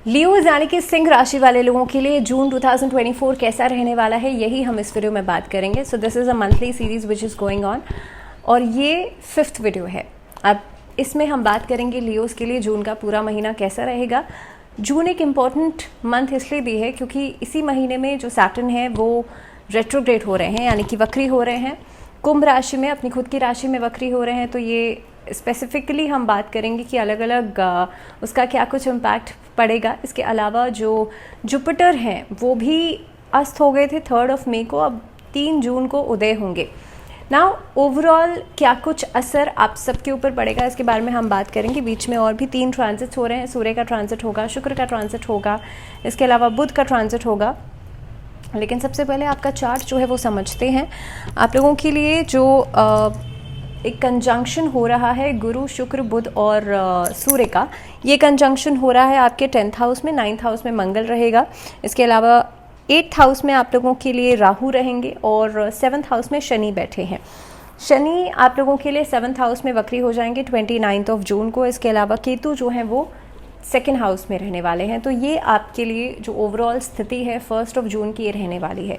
Leos यानी कि सिंह राशि वाले लोगों के लिए जून 2024 कैसा रहने वाला है, यही हम इस वीडियो में बात करेंगे। So this is a monthly series which is going on और ये 5th वीडियो है। अब इसमें हम बात करेंगे लियोज के लिए जून का पूरा महीना कैसा रहेगा। जून एक इम्पॉर्टेंट मंथ इसलिए भी है क्योंकि इसी महीने में जो सैटर्न है वो रेट्रोग्रेड हो रहे हैं, यानी कि वक्री हो रहे हैं। कुंभ राशि में, अपनी खुद की राशि में वक्री हो रहे हैं। तो ये स्पेसिफिकली हम बात करेंगे कि अलग अलग उसका क्या कुछ इम्पैक्ट पड़ेगा। इसके अलावा जो जुपिटर हैं वो भी अस्त हो गए थे 3 मई को, अब 3 जून को उदय होंगे। नाउ ओवरऑल क्या कुछ असर आप सबके ऊपर पड़ेगा, इसके बारे में हम बात करेंगे। बीच में और भी 3 ट्रांजिट्स हो रहे हैं। सूर्य का ट्रांजिट होगा, शुक्र का ट्रांजिट होगा, इसके अलावा बुध का ट्रांजिट होगा। लेकिन सबसे पहले आपका चार्ट जो है वो समझते हैं। आप लोगों के लिए जो एक कंजंक्शन हो रहा है गुरु, शुक्र, बुध और सूर्य का, ये कंजंक्शन हो रहा है आपके 10th हाउस में, 9th हाउस में मंगल रहेगा। इसके अलावा 8th हाउस में आप लोगों के लिए राहु रहेंगे और 7th हाउस में शनि बैठे हैं। शनि आप लोगों के लिए 7th हाउस में वक्री हो जाएंगे 29 जून को। इसके अलावा केतु जो है वो 2nd हाउस में रहने वाले हैं। तो ये आपके लिए जो ओवरऑल स्थिति है 1 जून की ये रहने वाली है।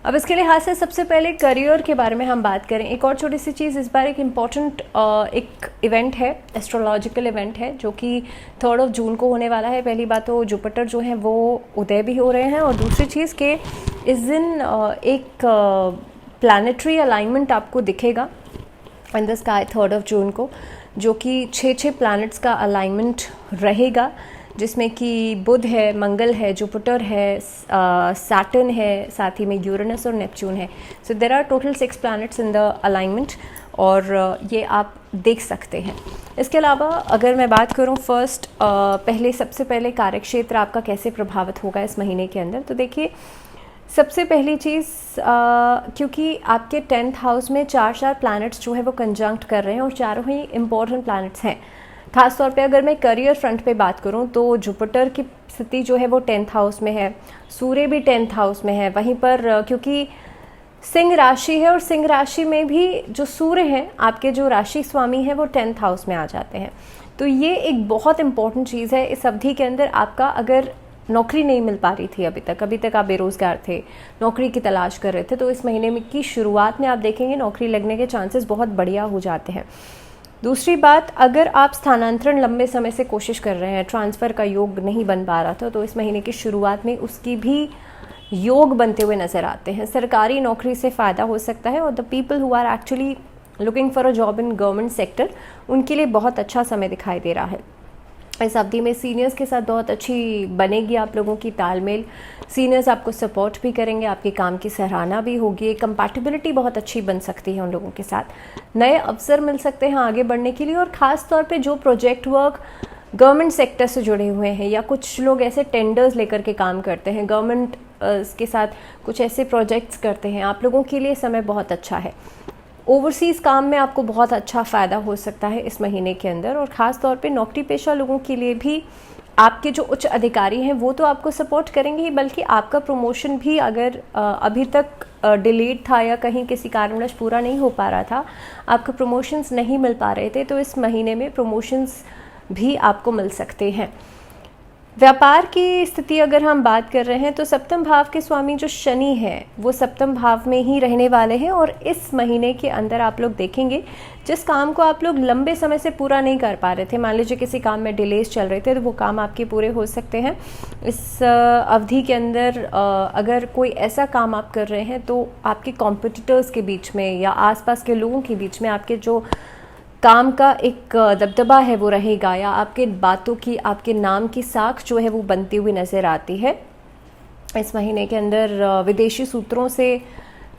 अब इसके लिहाज से सबसे पहले करियर के बारे में हम बात करें। एक और छोटी सी चीज़, इस बार एक इम्पॉर्टेंट एक इवेंट है, एस्ट्रोलॉजिकल इवेंट है जो कि 3 जून को होने वाला है। पहली बात तो जुपिटर जो है वो उदय भी हो रहे हैं और दूसरी चीज़ के इस दिन एक प्लानिटरी अलाइनमेंट आपको दिखेगा इन द स्काई 3 जून को, जो कि 6 प्लैनेट्स का अलाइनमेंट रहेगा, जिसमें कि बुध है, मंगल है, जुपिटर है, सैटर्न है, साथ ही में यूरेनस और नेपच्यून है। So there are total 6 planets in the alignment और ये आप देख सकते हैं। इसके अलावा अगर मैं बात करूं सबसे पहले कार्यक्षेत्र आपका कैसे प्रभावित होगा इस महीने के अंदर, तो देखिए सबसे पहली चीज़ क्योंकि आपके 10th हाउस में 4 प्लैनेट्स जो है वो कंजंक्ट कर रहे हैं और चारों ही इम्पोर्टेंट प्लैनेट्स हैं। खास तौर पे अगर मैं करियर फ्रंट पे बात करूं तो जुपिटर की स्थिति जो है वो 10th हाउस में है, सूर्य भी 10th हाउस में है। वहीं पर क्योंकि सिंह राशि है और सिंह राशि में भी जो सूर्य हैं, आपके जो राशि स्वामी हैं, वो 10th हाउस में आ जाते हैं। तो ये एक बहुत इंपॉर्टेंट चीज़ है इस अवधि के अंदर। आपका अगर नौकरी नहीं मिल पा रही थी अभी तक आप बेरोज़गार थे, नौकरी की तलाश कर रहे थे, तो इस महीने में की शुरुआत में आप देखेंगे नौकरी लगने के चांसेस बहुत बढ़िया हो जाते हैं। दूसरी बात, अगर आप स्थानांतरण लंबे समय से कोशिश कर रहे हैं, ट्रांसफ़र का योग नहीं बन पा रहा था, तो इस महीने की शुरुआत में उसकी भी योग बनते हुए नज़र आते हैं। सरकारी नौकरी से फ़ायदा हो सकता है और the people who are actually looking for a job in government sector, उनके लिए बहुत अच्छा समय दिखाई दे रहा है। इस अवधि में सीनियर्स के साथ बहुत अच्छी बनेगी आप लोगों की तालमेल। सीनियर्स आपको सपोर्ट भी करेंगे, आपके काम की सराहना भी होगी, कंपैटिबिलिटी बहुत अच्छी बन सकती है उन लोगों के साथ। नए अवसर मिल सकते हैं आगे बढ़ने के लिए और ख़ास तौर पे जो प्रोजेक्ट वर्क गवर्नमेंट सेक्टर से जुड़े हुए हैं या कुछ लोग ऐसे टेंडर्स लेकर के काम करते हैं, गवर्नमेंट के साथ कुछ ऐसे प्रोजेक्ट्स करते हैं, आप लोगों के लिए समय बहुत अच्छा है। ओवरसीज़ काम में आपको बहुत अच्छा फ़ायदा हो सकता है इस महीने के अंदर और ख़ास तौर पे नौकरी पेशा लोगों के लिए भी आपके जो उच्च अधिकारी हैं वो तो आपको सपोर्ट करेंगे ही, बल्कि आपका प्रमोशन भी अगर अभी तक डिलेड था या कहीं किसी कारणवश पूरा नहीं हो पा रहा था, आपको प्रमोशंस नहीं मिल पा रहे थे, तो इस महीने में प्रमोशंस भी आपको मिल सकते हैं। व्यापार की स्थिति अगर हम बात कर रहे हैं तो 7वें भाव के स्वामी जो शनि है वो 7वें भाव में ही रहने वाले हैं और इस महीने के अंदर आप लोग देखेंगे जिस काम को आप लोग लंबे समय से पूरा नहीं कर पा रहे थे, मान लीजिए किसी काम में डिलेज चल रहे थे, तो वो काम आपके पूरे हो सकते हैं इस अवधि के अंदर। अगर कोई ऐसा काम आप कर रहे हैं तो आपके कॉम्पिटिटर्स के बीच में या आसपास के लोगों के बीच में आपके जो काम का एक दबदबा है वो रहेगा, या आपके बातों की, आपके नाम की साख जो है वो बनती हुई नज़र आती है। इस महीने के अंदर विदेशी सूत्रों से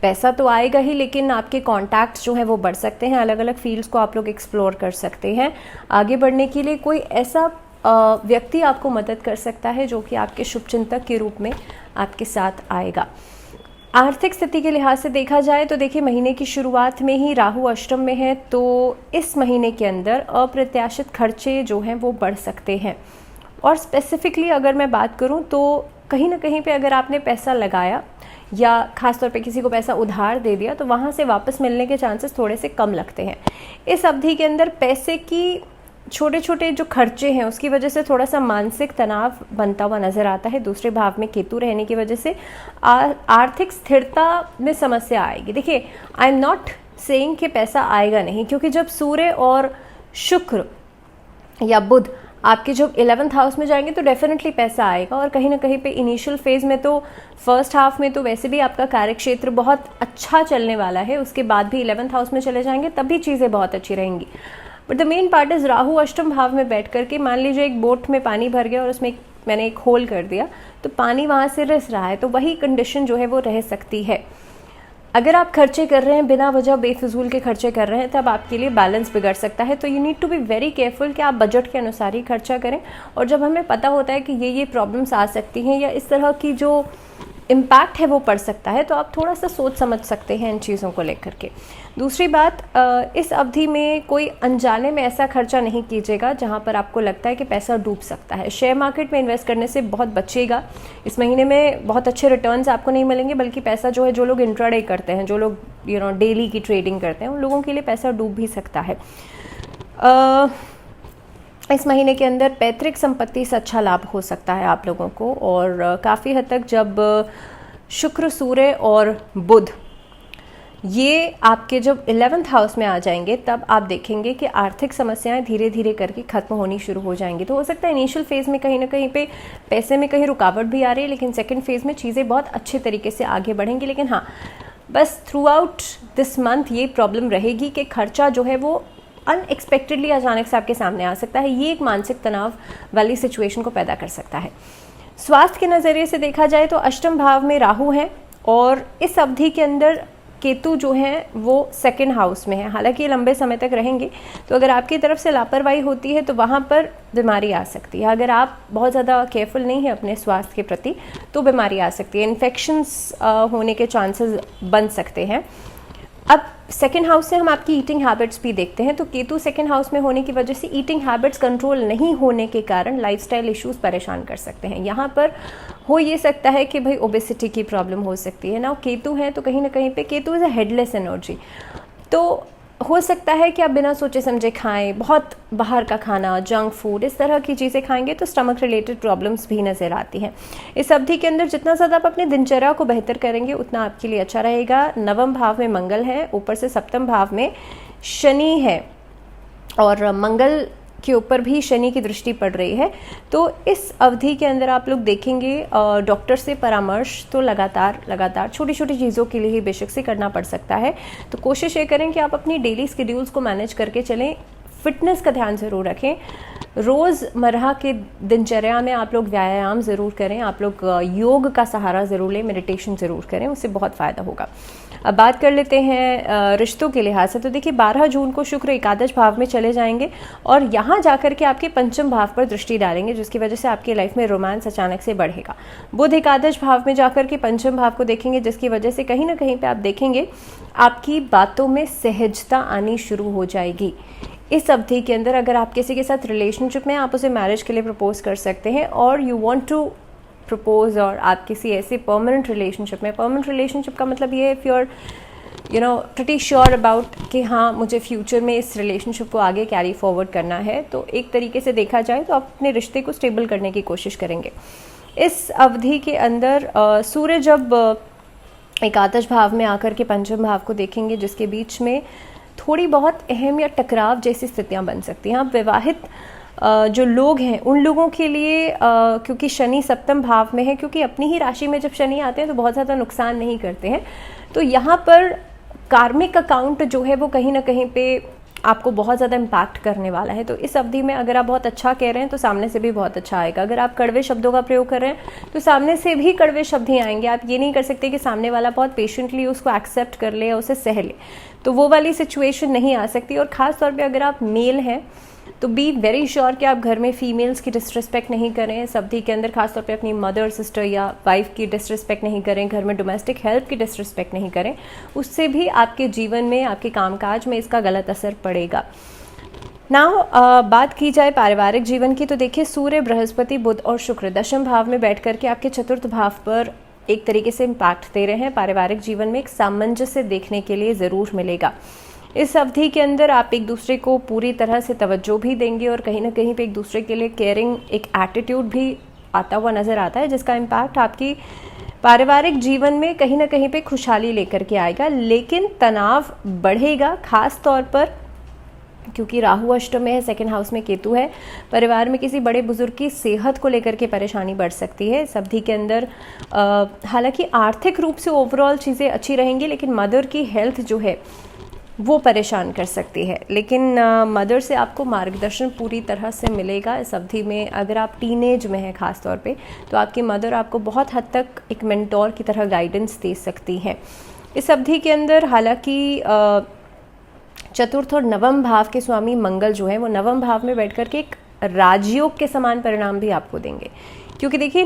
पैसा तो आएगा ही, लेकिन आपके कॉन्टैक्ट्स जो हैं वो बढ़ सकते हैं। अलग अलग फील्ड्स को आप लोग एक्सप्लोर कर सकते हैं। आगे बढ़ने के लिए कोई ऐसा व्यक्ति आपको मदद कर सकता है जो कि आपके शुभचिंतक के रूप में आपके साथ आएगा। आर्थिक स्थिति के लिहाज से देखा जाए तो देखिए महीने की शुरुआत में ही राहु अष्टम में है, तो इस महीने के अंदर अप्रत्याशित खर्चे जो हैं वो बढ़ सकते हैं। और स्पेसिफिकली अगर मैं बात करूं तो कहीं ना कहीं पे अगर आपने पैसा लगाया या ख़ास तौर पे किसी को पैसा उधार दे दिया, तो वहाँ से वापस मिलने के चांसेस थोड़े से कम लगते हैं। इस अवधि के अंदर पैसे की छोटे छोटे जो खर्चे हैं उसकी वजह से थोड़ा सा मानसिक तनाव बनता हुआ नज़र आता है। दूसरे भाव में केतु रहने की वजह से आर्थिक स्थिरता में समस्या आएगी। देखिए, आई एम नॉट सेइंग कि पैसा आएगा नहीं, क्योंकि जब सूर्य और शुक्र या बुध आपके जब 11th हाउस में जाएंगे तो डेफिनेटली पैसा आएगा। और कहीं ना कहीं पे इनिशियल फेज में तो फर्स्ट हाफ में तो वैसे भी आपका कार्यक्षेत्र बहुत अच्छा चलने वाला है, उसके बाद भी 11th हाउस में चले जाएंगे तब भी चीज़ें बहुत अच्छी रहेंगी। But the main part is Rahu अष्टम भाव में बैठ करके, मान लीजिए एक बोट में पानी भर गया और उसमें मैंने एक होल कर दिया तो पानी वहाँ से रिस रहा है, तो वही कंडीशन जो है वो रह सकती है। अगर आप खर्चे कर रहे हैं बिना वजह बेफिजूल के खर्चे कर रहे हैं तब आपके लिए बैलेंस बिगड़ सकता है। तो you need to be very careful कि आप बजट के अनुसार ही खर्चा करें। और जब हमें पता होता है कि ये प्रॉब्लम्स आ सकती हैं या इस तरह की जो इम्पैक्ट है वो पड़ सकता है, तो आप थोड़ा सा सोच समझ सकते हैं इन चीज़ों को लेकर के। दूसरी बात, इस अवधि में कोई अनजाने में ऐसा खर्चा नहीं कीजिएगा जहां पर आपको लगता है कि पैसा डूब सकता है। शेयर मार्केट में इन्वेस्ट करने से बहुत बचिएगा। इस महीने में बहुत अच्छे रिटर्न्स आपको नहीं मिलेंगे, बल्कि पैसा जो है, जो लोग इंट्राडे करते हैं, जो लोग डेली की ट्रेडिंग करते हैं, उन लोगों के लिए पैसा डूब भी सकता है। इस महीने के अंदर पैतृक संपत्ति से अच्छा लाभ हो सकता है आप लोगों को। और काफ़ी हद तक जब शुक्र, सूर्य और बुध ये आपके जब 11th हाउस में आ जाएंगे तब आप देखेंगे कि आर्थिक समस्याएं धीरे धीरे करके ख़त्म होनी शुरू हो जाएंगी। तो हो सकता है इनिशियल फेज़ में कहीं ना कहीं पे पैसे में कहीं रुकावट भी आ रही है, लेकिन सेकंड फेज़ में चीज़ें बहुत अच्छे तरीके से आगे बढ़ेंगी। लेकिन हाँ, बस थ्रू आउट दिस मंथ ये प्रॉब्लम रहेगी कि खर्चा जो है वो अनएक्सपेक्टेडली अचानक से आपके सामने आ सकता है। ये एक मानसिक तनाव वाली सिचुएशन को पैदा कर सकता है। स्वास्थ्य के नज़रिए से देखा जाए तो अष्टम भाव में राहु है और इस अवधि के अंदर केतु जो हैं वो सेकंड हाउस में है। हालांकि ये लंबे समय तक रहेंगे, तो अगर आपकी तरफ से लापरवाही होती है तो वहाँ पर बीमारी आ सकती है। अगर आप बहुत ज़्यादा केयरफुल नहीं है अपने स्वास्थ्य के प्रति तो बीमारी आ सकती है, इन्फेक्शंस होने के चांसेस बन सकते हैं। अब सेकेंड हाउस से हम आपकी ईटिंग हैबिट्स भी देखते हैं, तो केतु सेकेंड हाउस में होने की वजह से ईटिंग हैबिट्स कंट्रोल नहीं होने के कारण लाइफस्टाइल इश्यूज परेशान कर सकते हैं। यहाँ पर हो ये सकता है कि भाई ओबेसिटी की प्रॉब्लम हो सकती है ना। केतु है तो कहीं ना कहीं पे Ketu is a headless energy, तो हो सकता है कि आप बिना सोचे समझे खाएं, बहुत बाहर का खाना, जंक फूड, इस तरह की चीज़ें खाएंगे तो स्टमक रिलेटेड प्रॉब्लम्स भी नज़र आती हैं। इस अवधि के अंदर जितना ज़्यादा आप अपने दिनचर्या को बेहतर करेंगे उतना आपके लिए अच्छा रहेगा। नवम भाव में मंगल है, ऊपर से सप्तम भाव में शनि है और मंगल के ऊपर भी शनि की दृष्टि पड़ रही है। तो इस अवधि के अंदर आप लोग देखेंगे डॉक्टर से परामर्श तो लगातार छोटी छोटी चीज़ों के लिए ही बेशक से करना पड़ सकता है। तो कोशिश ये करें कि आप अपनी डेली स्केड्यूल्स को मैनेज करके चलें। फिटनेस का ध्यान ज़रूर रखें। रोज़मर्रा के दिनचर्या में आप लोग व्यायाम ज़रूर करें, आप लोग योग का सहारा ज़रूर लें, मेडिटेशन ज़रूर करें, उससे बहुत फ़ायदा होगा। अब बात कर लेते हैं रिश्तों के लिहाज से। तो देखिए 12 जून को शुक्र एकादश भाव में चले जाएंगे और यहाँ जाकर के आपके पंचम भाव पर दृष्टि डालेंगे, जिसकी वजह से आपकी लाइफ में रोमांस अचानक से बढ़ेगा। बुध एकादश भाव में जाकर के पंचम भाव को देखेंगे, जिसकी वजह से कहीं ना कहीं पे आप देखेंगे आपकी बातों में सहजता आनी शुरू हो जाएगी। इस अवधि के अंदर अगर आप किसी के साथ रिलेशनशिप में, आप उसे मैरिज के लिए प्रपोज कर सकते हैं और यू वांट टू प्रपोज, और आप किसी ऐसे परमानेंट रिलेशनशिप में, परमानेंट रिलेशनशिप का मतलब ये है if you are pretty sure about कि हाँ मुझे फ्यूचर में इस रिलेशनशिप को आगे कैरी फॉरवर्ड करना है, तो एक तरीके से देखा जाए तो आप अपने रिश्ते को स्टेबल करने की कोशिश करेंगे। इस अवधि के अंदर सूर्य जब एकादश भाव में आकर के पंचम भाव को देखेंगे, जिसके बीच में थोड़ी बहुत अहम या टकराव जैसी स्थितियां बन सकती हैं। आप विवाहित जो लोग हैं उन लोगों के लिए क्योंकि शनि सप्तम भाव में है, क्योंकि अपनी ही राशि में जब शनि आते हैं तो बहुत ज़्यादा नुकसान नहीं करते हैं, तो यहाँ पर कार्मिक अकाउंट जो है वो कहीं ना कहीं पे आपको बहुत ज़्यादा इम्पैक्ट करने वाला है। तो इस अवधि में अगर आप बहुत अच्छा कह रहे हैं तो सामने से भी बहुत अच्छा आएगा। अगर आप कड़वे शब्दों का प्रयोग कर रहे हैं तो सामने से भी कड़वे शब्द ही आएंगे। आप ये नहीं कर सकते कि सामने वाला बहुत पेशेंटली उसको एक्सेप्ट कर ले या उसे सह ले, तो वो वाली सिचुएशन नहीं आ सकती। और ख़ास तौर पे अगर आप मेल हैं तो बी वेरी श्योर कि आप घर में फीमेल्स की डिसरिस्पेक्ट नहीं करें। इस अवधि के अंदर खासतौर पे अपनी मदर, सिस्टर या वाइफ की डिसरिस्पेक्ट नहीं करें, घर में डोमेस्टिक हेल्प की डिसरिस्पेक्ट नहीं करें, उससे भी आपके जीवन में, आपके कामकाज में इसका गलत असर पड़ेगा। नाउ बात की जाए पारिवारिक जीवन की, तो देखिए सूर्य, बृहस्पति, बुध और शुक्र दशम भाव में बैठ करके आपके चतुर्थ भाव पर एक तरीके से इम्पैक्ट दे रहे हैं। पारिवारिक जीवन में एक सामंजस्य देखने के लिए ज़रूर मिलेगा। इस अवधि के अंदर आप एक दूसरे को पूरी तरह से तवज्जो भी देंगे और कहीं ना कहीं पे एक दूसरे के लिए केयरिंग एक एटीट्यूड भी आता हुआ नज़र आता है, जिसका इम्पैक्ट आपकी पारिवारिक जीवन में कहीं ना कहीं पे खुशहाली लेकर के आएगा। लेकिन तनाव बढ़ेगा, खास तौर पर क्योंकि राहु अष्टम में है, सेकंड हाउस में केतु है। परिवार में किसी बड़े बुजुर्ग की सेहत को लेकर के परेशानी बढ़ सकती है इस अवधि के अंदर। हालांकि आर्थिक रूप से ओवरऑल चीज़ें अच्छी रहेंगी, लेकिन मदर की हेल्थ जो है वो परेशान कर सकती है। लेकिन मदर से आपको मार्गदर्शन पूरी तरह से मिलेगा इस अवधि में। अगर आप टीनेज में हैं खास तौर पे, तो आपकी मदर आपको बहुत हद तक एक मेंटोर की तरह गाइडेंस दे सकती हैं इस अवधि के अंदर। हालांकि चतुर्थ और नवम भाव के स्वामी मंगल जो है वो नवम भाव में बैठ कर के एक राजयोग के समान परिणाम भी आपको देंगे, क्योंकि देखिए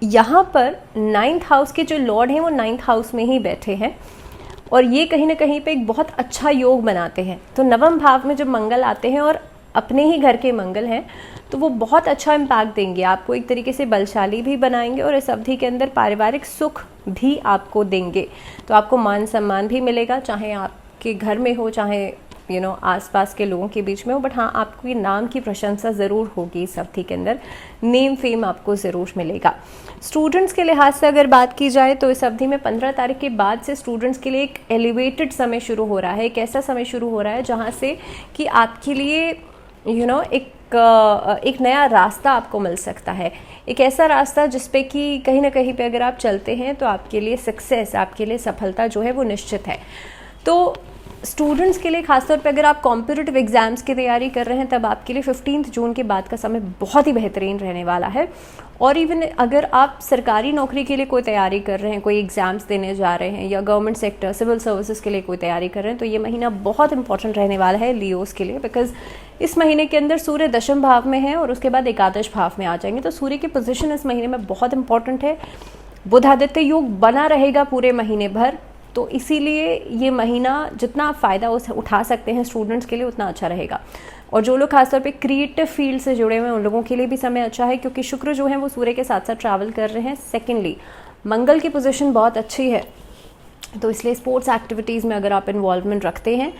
यहाँ पर 9th हाउस के जो लॉर्ड हैं वो 9th हाउस में ही बैठे हैं और ये कहीं ना कहीं पे एक बहुत अच्छा योग बनाते हैं। तो नवम भाव में जब मंगल आते हैं और अपने ही घर के मंगल हैं, तो वो बहुत अच्छा इम्पैक्ट देंगे, आपको एक तरीके से बलशाली भी बनाएंगे और इस अवधि के अंदर पारिवारिक सुख भी आपको देंगे। तो आपको मान सम्मान भी मिलेगा, चाहे आपके घर में हो, चाहे आसपास के लोगों के बीच में हो, बट हाँ आपकी नाम की प्रशंसा ज़रूर होगी इस अवधि के अंदर, नेम फेम आपको ज़रूर मिलेगा। स्टूडेंट्स के लिहाज से अगर बात की जाए तो इस अवधि में 15 तारीख के बाद से स्टूडेंट्स के लिए एक एलिवेटेड समय शुरू हो रहा है। एक ऐसा समय शुरू हो रहा है जहाँ से कि आपके लिए एक नया रास्ता आपको मिल सकता है, एक ऐसा रास्ता जिस पे कि कहीं ना कहीं पे अगर आप चलते हैं तो आपके लिए सक्सेस, आपके लिए सफलता जो है वो निश्चित है। तो स्टूडेंट्स के लिए खासतौर पे अगर आप कॉम्पिटिटिव एग्जाम्स की तैयारी कर रहे हैं, तब आपके लिए 15 जून के बाद का समय बहुत ही बेहतरीन रहने वाला है। और इवन अगर आप सरकारी नौकरी के लिए कोई तैयारी कर रहे हैं, कोई एग्जाम्स देने जा रहे हैं, या गवर्नमेंट सेक्टर सिविल सर्विसेज के लिए कोई तैयारी कर रहे हैं, तो ये महीना बहुत इंपॉर्टेंट रहने वाला है लियोस के लिए, बिकॉज इस महीने के अंदर सूर्य दशम भाव में है और उसके बाद एकादश भाव में आ जाएंगे। तो सूर्य की पोजीशन इस महीने में बहुत इंपॉर्टेंट है। बुध आदित्य योग बना रहेगा पूरे महीने भर, तो इसीलिए ये महीना जितना आप फ़ायदा उठा सकते हैं स्टूडेंट्स के लिए उतना अच्छा रहेगा। और जो लोग खासतौर पे क्रिएटिव फील्ड से जुड़े हुए हैं उन लोगों के लिए भी समय अच्छा है, क्योंकि शुक्र जो है वो सूर्य के साथ साथ ट्रैवल कर रहे हैं। सेकेंडली मंगल की पोजीशन बहुत अच्छी है, तो इसलिए स्पोर्ट्स एक्टिविटीज़ में अगर आप इन्वॉल्वमेंट रखते हैं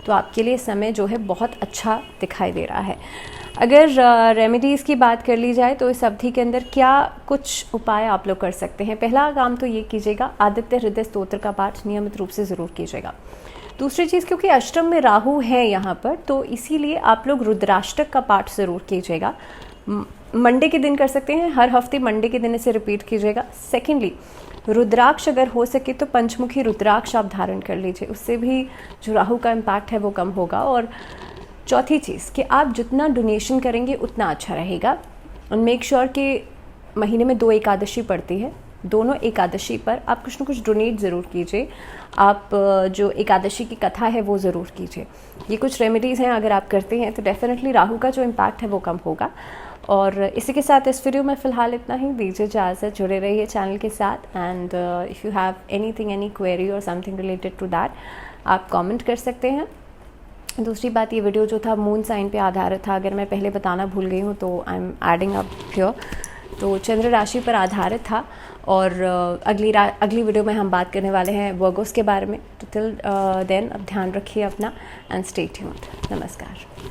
तो आपके लिए समय जो है बहुत अच्छा दिखाई दे रहा है। अगर रेमेडीज़ की बात कर ली जाए तो इस अवधि के अंदर क्या कुछ उपाय आप लोग कर सकते हैं। पहला काम तो ये कीजिएगा, आदित्य हृदय स्तोत्र का पाठ नियमित रूप से ज़रूर कीजिएगा। दूसरी चीज़, क्योंकि अष्टम में राहु है यहाँ पर, तो इसीलिए आप लोग रुद्राष्टक का पाठ ज़रूर कीजिएगा। मंडे के दिन कर सकते हैं, हर हफ्ते मंडे के दिन इसे रिपीट कीजिएगा। सेकेंडली रुद्राक्ष अगर हो सके तो पंचमुखी रुद्राक्ष आप धारण कर लीजिए, उससे भी जो राहु का इम्पैक्ट है वो कम होगा। और चौथी चीज़ कि आप जितना डोनेशन करेंगे उतना अच्छा रहेगा। और मेक श्योर कि महीने में 2 एकादशी पड़ती है, दोनों एकादशी पर आप कुछ न कुछ डोनेट ज़रूर कीजिए। आप जो एकादशी की कथा है वो ज़रूर कीजिए। ये कुछ रेमेडीज़ हैं, अगर आप करते हैं तो डेफिनेटली राहु का जो इम्पैक्ट है वो कम होगा। और इसी के साथ इस वीडियो में फ़िलहाल इतना ही। दीजिए इजाज़त, जुड़े रहिए चैनल के साथ। And if you have anything, any query और समथिंग रिलेटेड टू दैट, आप कमेंट कर सकते हैं। दूसरी बात, ये वीडियो जो था मून साइन पे आधारित था, अगर मैं पहले बताना भूल गई हूँ तो I am adding up here. तो चंद्र राशि पर आधारित था और अगली वीडियो में हम बात करने वाले हैं वर्गोस के बारे में। तो टिल देन अब ध्यान रखिए अपना एंड स्टे ट्यून्ड। नमस्कार।